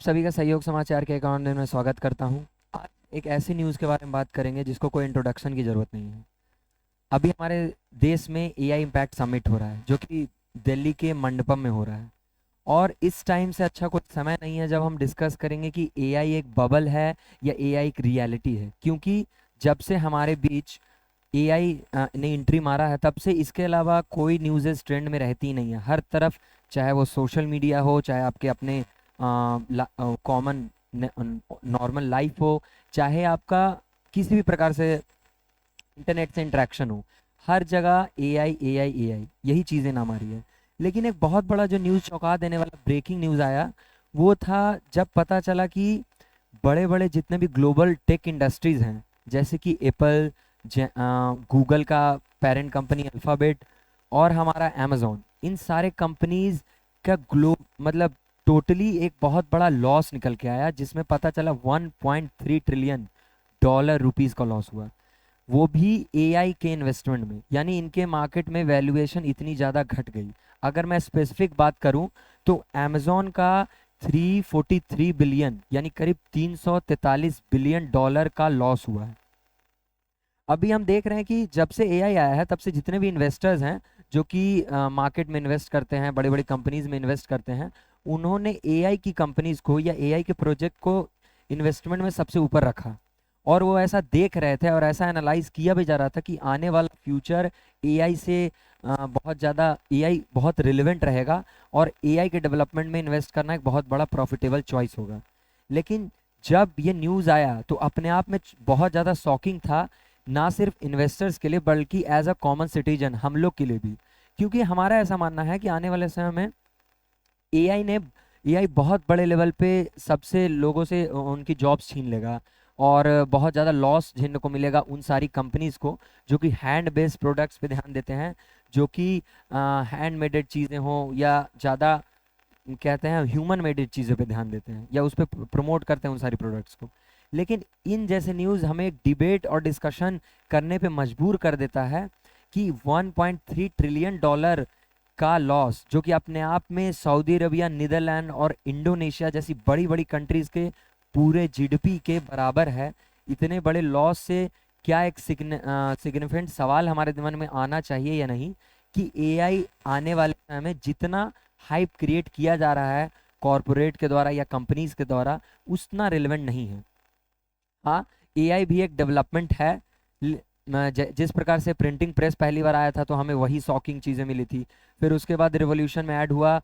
आप सभी का सहयोग समाचार के अकाउंट में स्वागत करता हूं। आज एक ऐसी न्यूज़ के बारे में बात करेंगे जिसको कोई इंट्रोडक्शन की ज़रूरत नहीं है। अभी हमारे देश में एआई इम्पैक्ट समिट हो रहा है जो कि दिल्ली के मंडपम में हो रहा है। और इस टाइम से अच्छा कोई समय नहीं है जब हम डिस्कस करेंगे कि एआई एक बबल है या एआई एक रियलिटी है, क्योंकि जब से हमारे बीच एआई ने एंट्री मारा है तब से इसके अलावा कोई न्यूज़ेस ट्रेंड में रहती ही नहीं है। हर तरफ, चाहे वो सोशल मीडिया हो, चाहे आपके अपने कॉमन नॉर्मल लाइफ हो, चाहे आपका किसी भी प्रकार से इंटरनेट से इंटरेक्शन हो, हर जगह एआई एआई एआई यही चीज़ें नाम आ रही है। लेकिन एक बहुत बड़ा जो न्यूज़ चौंका देने वाला ब्रेकिंग न्यूज़ आया वो था जब पता चला कि बड़े बड़े जितने भी ग्लोबल टेक इंडस्ट्रीज़ हैं, जैसे कि एप्पल, गूगल का पेरेंट कंपनी अल्फ़ाबेट और हमारा अमेज़ॉन, इन सारे कंपनीज का मतलब टोटली एक बहुत बड़ा लॉस निकल के आया, जिसमें पता चला 1.3 ट्रिलियन डॉलर रुपीस का लॉस हुआ, वो भी एआई के इन्वेस्टमेंट में। यानी इनके मार्केट में वैल्यूएशन इतनी ज़्यादा घट गई। अगर मैं स्पेसिफिक बात करूं तो अमेज़ॉन का 343 बिलियन यानी करीब 343 बिलियन डॉलर का लॉस हुआ है। अभी हम देख रहे हैं कि जब से एआई आया है तब से जितने भी इन्वेस्टर्स हैं जो कि मार्केट में इन्वेस्ट करते हैं, बड़े बड़े कंपनीज में इन्वेस्ट करते हैं, उन्होंने एआई की कंपनीज को या एआई के प्रोजेक्ट को इन्वेस्टमेंट में सबसे ऊपर रखा। और वो ऐसा देख रहे थे और ऐसा एनालाइज किया भी जा रहा था कि आने वाला फ्यूचर एआई से बहुत ज़्यादा एआई बहुत रिलेवेंट रहेगा और एआई के डेवलपमेंट में इन्वेस्ट करना एक बहुत बड़ा प्रॉफिटेबल चॉइस होगा। लेकिन जब ये न्यूज़ आया तो अपने आप में बहुत ज़्यादा शॉकिंग था, ना सिर्फ इन्वेस्टर्स के लिए बल्कि एज अ कॉमन सिटीजन हम लोग के लिए भी। क्योंकि हमारा ऐसा मानना है कि आने वाले समय में एआई ने एआई बहुत बड़े लेवल पे सबसे लोगों से उनकी जॉब्स छीन लेगा और बहुत ज़्यादा लॉस झेलने को मिलेगा उन सारी कंपनीज को जो कि हैंड बेस्ड प्रोडक्ट्स पे ध्यान देते हैं, जो कि हैंड मेडेड चीज़ें हों या ज़्यादा कहते हैं ह्यूमन मेडेड चीज़ों पे ध्यान देते हैं या उस पर प्रमोट करते हैं उन सारी प्रोडक्ट्स को। लेकिन इन जैसे न्यूज़ हमें एक डिबेट और डिस्कशन करने पे मजबूर कर देता है कि 1.3 ट्रिलियन डॉलर का लॉस, जो कि अपने आप में सऊदी अरबिया, नीदरलैंड और इंडोनेशिया जैसी बड़ी बड़ी कंट्रीज़ के पूरे जीडीपी के बराबर है, इतने बड़े लॉस से क्या एक सिग्निफिकेंट सवाल हमारे दिमाग में आना चाहिए या नहीं कि एआई आने वाले समय में जितना हाइप क्रिएट किया जा रहा है कॉरपोरेट के द्वारा या कंपनीज के द्वारा उतना रिलेवेंट नहीं है। हाँ, एआई भी एक डेवलपमेंट है। जिस प्रकार से प्रिंटिंग प्रेस पहली बार आया था तो हमें वही शॉकिंग चीज़ें मिली थी। फिर उसके बाद रिवॉल्यूशन में ऐड हुआ,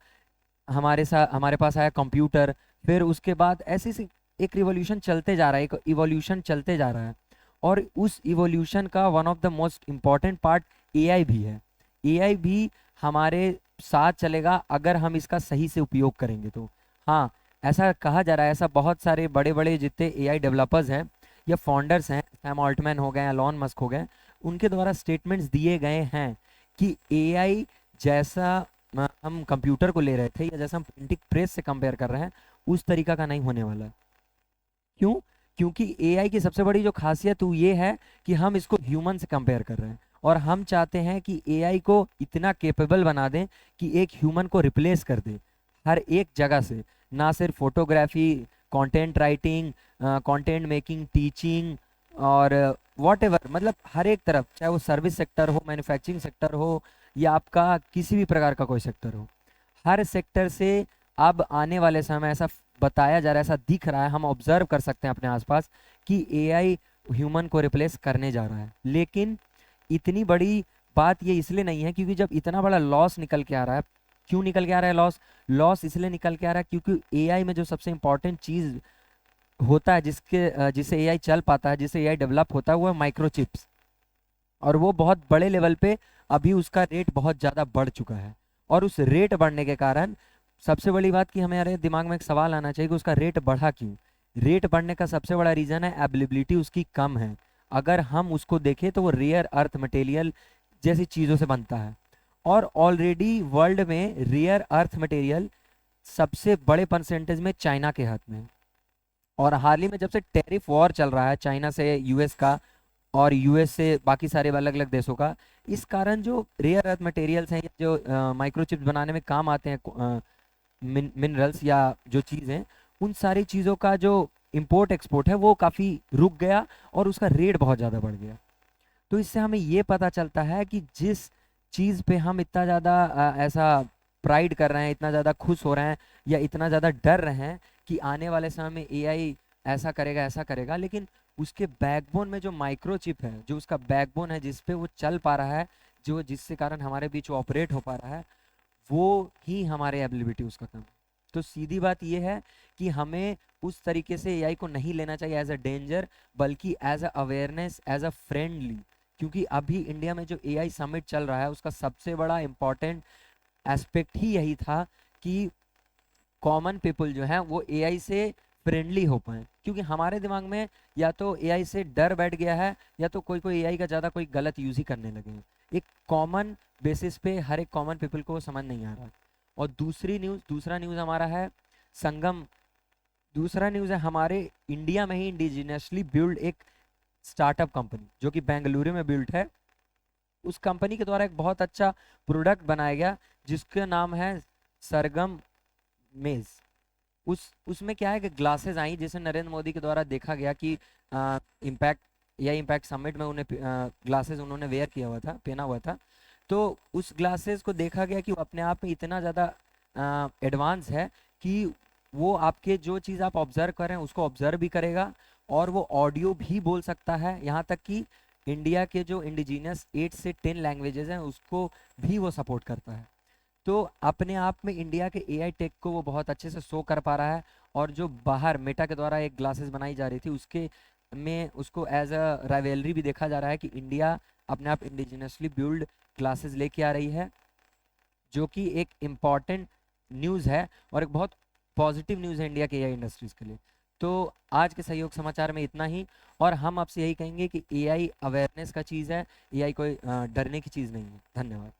हमारे पास आया कंप्यूटर। फिर उसके बाद ऐसे से एक रिवॉल्यूशन चलते जा रहा है, एक इवोल्यूशन चलते जा रहा है। और उस इवोल्यूशन का one of the most important part AI भी है। एआई भी हमारे साथ चलेगा अगर हम इसका सही से उपयोग करेंगे तो। हाँ, ऐसा कहा जा रहा है, ऐसा बहुत सारे बड़े बड़े जितने एआई डेवलपर्स हैं या फाउंडर्स हैं, सैम ऑल्टमैन हो गए, एलॉन मस्क हो गए, उनके द्वारा स्टेटमेंट्स दिए गए हैं कि एआई जैसा हम कंप्यूटर को ले रहे थे या जैसा हम प्रिंटिंग प्रेस से कंपेयर कर रहे हैं उस तरीका का नहीं होने वाला। क्यों? क्योंकि एआई की सबसे बड़ी जो खासियत वो ये है कि हम इसको ह्यूमन से कंपेयर कर रहे हैं और हम चाहते हैं कि एआई को इतना केपेबल बना दें कि एक ह्यूमन को रिप्लेस कर दे हर एक जगह से, ना सिर्फ photography, content writing, content making, teaching और वॉट एवर, मतलब हर एक तरफ, चाहे वो सर्विस सेक्टर हो, मैन्युफैक्चरिंग सेक्टर हो या आपका किसी भी प्रकार का कोई सेक्टर हो, हर सेक्टर से अब आने वाले समय ऐसा बताया जा रहा है, ऐसा दिख रहा है, हम ऑब्जर्व कर सकते हैं अपने आसपास कि एआई ह्यूमन को रिप्लेस करने जा रहा है। लेकिन इतनी बड़ी बात ये इसलिए नहीं है क्योंकि जब इतना बड़ा लॉस निकल के आ रहा है, क्यों निकल के आ रहा है लॉस? लॉस इसलिए निकल के आ रहा है क्योंकि एआई में जो सबसे इंपॉर्टेंट चीज़ होता है जिससे एआई चल पाता है, जिससे एआई डेवलप होता है, वो है माइक्रोचिप्स। और वो बहुत बड़े लेवल पे अभी उसका रेट बहुत ज़्यादा बढ़ चुका है। और उस रेट बढ़ने के कारण सबसे बड़ी बात कि हमारे दिमाग में एक सवाल आना चाहिए कि उसका रेट बढ़ा क्यों। रेट बढ़ने का सबसे बड़ा रीज़न है अवेलेबिलिटी उसकी कम है। अगर हम उसको देखें तो वो रेयर अर्थ मटेरियल जैसी चीज़ों से बनता है और ऑलरेडी वर्ल्ड में रेयर अर्थ मटेरियल सबसे बड़े परसेंटेज में चाइना के हाथ में है। और हाल ही में जब से टैरिफ वॉर चल रहा है चाइना से यूएस का और यूएस से बाकी सारे अलग अलग देशों का, इस कारण जो रेयर अर्थ मटेरियल्स हैं या जो माइक्रोचिप्स बनाने में काम आते हैं, मिनरल्स या जो चीज़ हैं, उन सारी चीज़ों का जो इंपोर्ट एक्सपोर्ट है वो काफ़ी रुक गया और उसका रेट बहुत ज़्यादा बढ़ गया। तो इससे हमें ये पता चलता है कि जिस चीज़ पे हम इतना ज़्यादा ऐसा प्राइड कर रहे हैं, इतना ज़्यादा खुश हो रहे हैं या इतना ज़्यादा डर रहे हैं कि आने वाले समय में एआई ऐसा करेगा, लेकिन उसके बैकबोन में जो माइक्रोचिप है, जो उसका बैकबोन है जिस पे वो चल पा रहा है, जो जिसके कारण हमारे बीच वो ऑपरेट हो पा रहा है, वो ही हमारे एबिलिटी उसका कम है। तो सीधी बात ये है कि हमें उस तरीके से एआई को नहीं लेना चाहिए एज अ डेंजर, बल्कि as a awareness, as a friendly. क्योंकि अभी इंडिया में जो एआई समिट चल रहा है उसका सबसे बड़ा इम्पॉर्टेंट एस्पेक्ट ही यही था कि कॉमन पीपल जो है वो एआई से फ्रेंडली हो पाए। क्योंकि हमारे दिमाग में या तो एआई से डर बैठ गया है या तो कोई कोई एआई का ज़्यादा कोई गलत यूज ही करने लगे हैं। एक कॉमन बेसिस पे हर एक कॉमन पीपल को वो समझ नहीं आ रहा। और दूसरा न्यूज़ हमारा है संगम। दूसरा न्यूज़ है हमारे इंडिया में ही इंडिजिनियसली बिल्ड एक स्टार्टअप कंपनी जो कि बेंगलुरु में बिल्ड है। उस कंपनी के द्वारा एक बहुत अच्छा प्रोडक्ट बनाया गया जिसका नाम है सरगम मेज। उसमें क्या है कि ग्लासेस आई जिसे नरेंद्र मोदी के द्वारा देखा गया कि इम्पैक्ट या इम्पैक्ट समिट में उन्हें ग्लासेस उन्होंने वेयर किया हुआ था, पहना हुआ था। तो उस ग्लासेस को देखा गया कि वो अपने आप में इतना ज़्यादा एडवांस है कि वो आपके जो चीज़ आप ऑब्जर्व कर रहे हैं उसको ऑब्जर्व भी करेगा और वो ऑडियो भी बोल सकता है। यहाँ तक कि इंडिया के जो इंडिजीनियस 8 से 10 लैंग्वेजेस हैं उसको भी वो सपोर्ट करता है। तो अपने आप में इंडिया के एआई टेक को वो बहुत अच्छे से शो कर पा रहा है। और जो बाहर मेटा के द्वारा एक ग्लासेस बनाई जा रही थी उसके में उसको एज अ राइवलरी भी देखा जा रहा है कि इंडिया अपने आप इंडिजिनसली बिल्ड ग्लासेस लेके आ रही है, जो कि एक इम्पॉर्टेंट न्यूज़ है और एक बहुत पॉजिटिव न्यूज़ है इंडिया के एआई इंडस्ट्रीज के लिए। तो आज के सहयोग समाचार में इतना ही। और हम आपसे यही कहेंगे कि एआई अवेयरनेस का चीज़ है, एआई कोई डरने की चीज़ नहीं है। धन्यवाद।